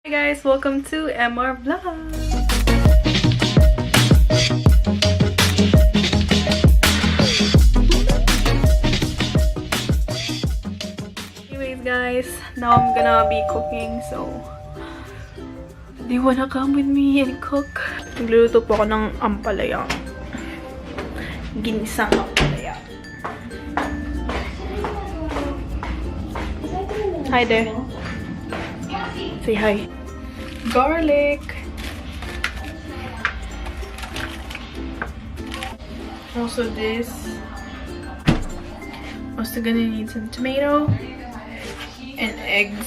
Hey guys, welcome to MR Vlog. Anyways guys, now I'm gonna be cooking, so do you wanna come with me and cook? Nagluluto po ako ng ampalaya. Ginisang ampalaya. Hi there. Say hi. Garlic. Also this. Also gonna need some tomato and eggs.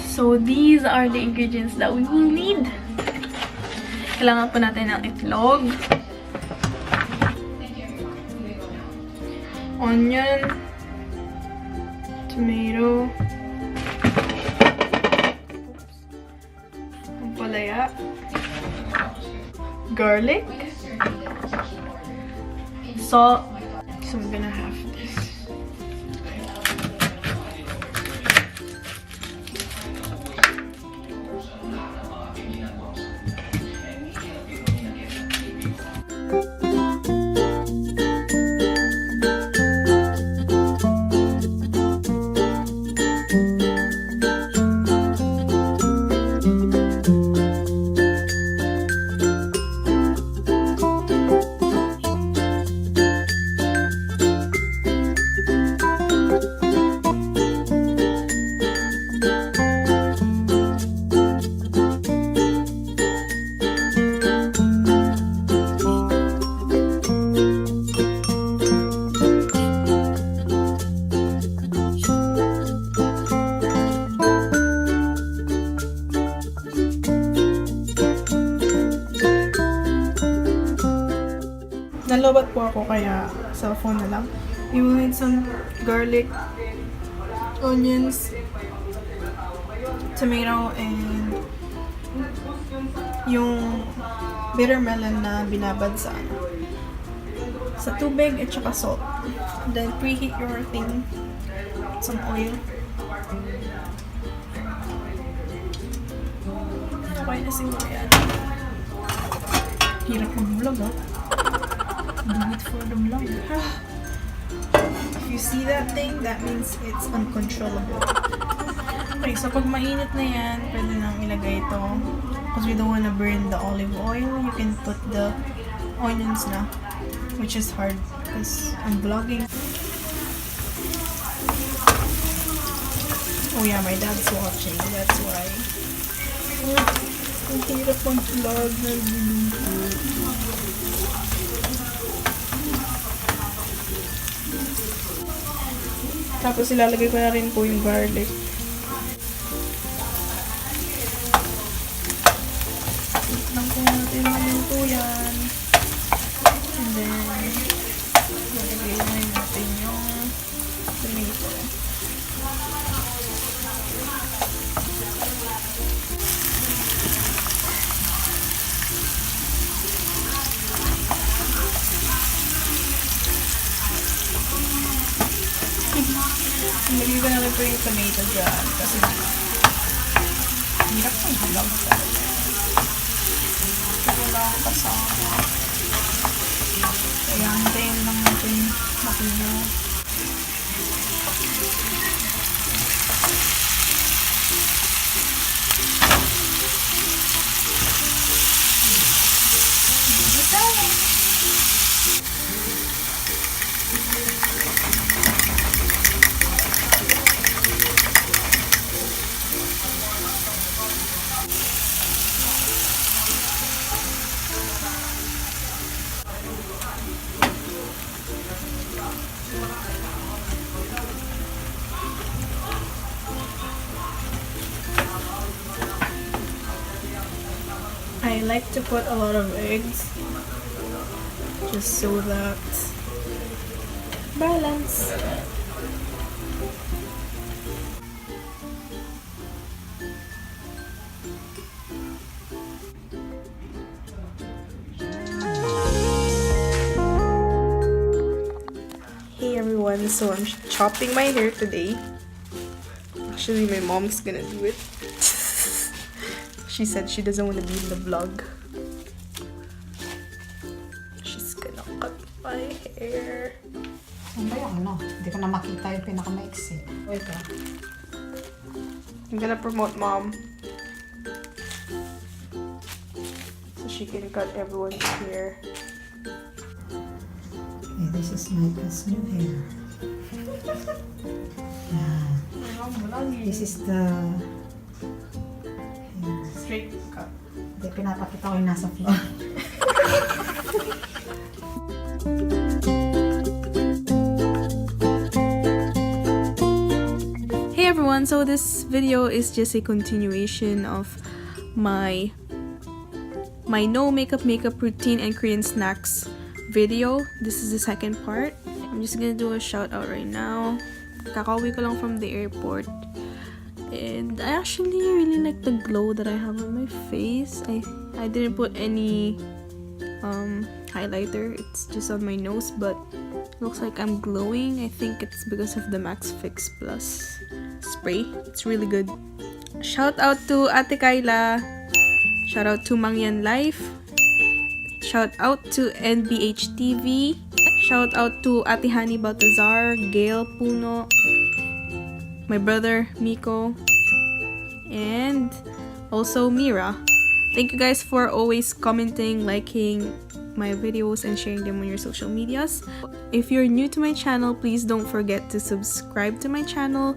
So these are the ingredients that we will need. Kailangan po natin ng itlog, onion, tomato, ampalaya, garlic, salt. So I'm gonna have this. Nalobat po ako kaya cellphone na lang. You will need some garlic, onions, tomato, and yung bitter melon na binabad sa tubig at saka salt. Then preheat your thing. Some oil. Okay na siguro yan. Hirap mag-vlog ah. Do it for the vlog. If you see that thing, that means it's uncontrollable. Okay, so pag mainit na yan, pwede nang ilagay ito. Because we don't wanna burn the olive oil, you can put the onions na, which is hard because I'm vlogging. Oh yeah, my dad's watching, that's why. Ang hirap ang vlog na tapos ilalagay ko na rin po yung garlic. Lang po natin maluto yan. And then, lalagay na rin natin yung tomato. Lagay ko na rin po yung tomato dyan kasi hirap ang halag talaga. Wala akong kasama. Kaya hintayin lang natin makina. I like to put a lot of eggs just so that balance. Hey everyone, so I'm chopping my hair today. Actually, my mom's gonna do it. She said she doesn't want to be in the vlog. She's gonna cut my hair. Ano ba yung ano? Hindi ko na makita yung pinakamaiksi. Wait lang. I'm gonna promote mom. So she can cut everyone's hair. Okay, this is Micah's new hair. Yeah. This is the hair. Straight cut. Hindi, pinapakita ko yung nasa floor. Hey everyone, so this video is just a continuation of my no makeup routine and Korean snacks video. This is the second part. I'm just gonna do a shout out right now. Kakauwi ko lang from the airport. And I actually really like the glow that I have on my face. I didn't put any highlighter. It's just on my nose, but looks like I'm glowing. I think it's because of the Max Fix Plus spray. It's really good. Shout out to Ate Kyla. Shout out to Mangyan Life. Shout out to NBH TV. Shout out to Ate Hani Baltazar, Gail Puno, my brother Miko, and also Mira. Thank you guys for always commenting, liking my videos, and sharing them on your social medias. If you're new to my channel, please don't forget to subscribe to my channel,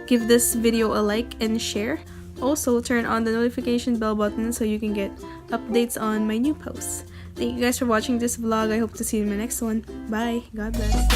give this video a like and share. Also, turn on the notification bell button so you can get updates on my new posts. Thank you guys for watching this vlog. I hope to see you in my next one. Bye. God bless.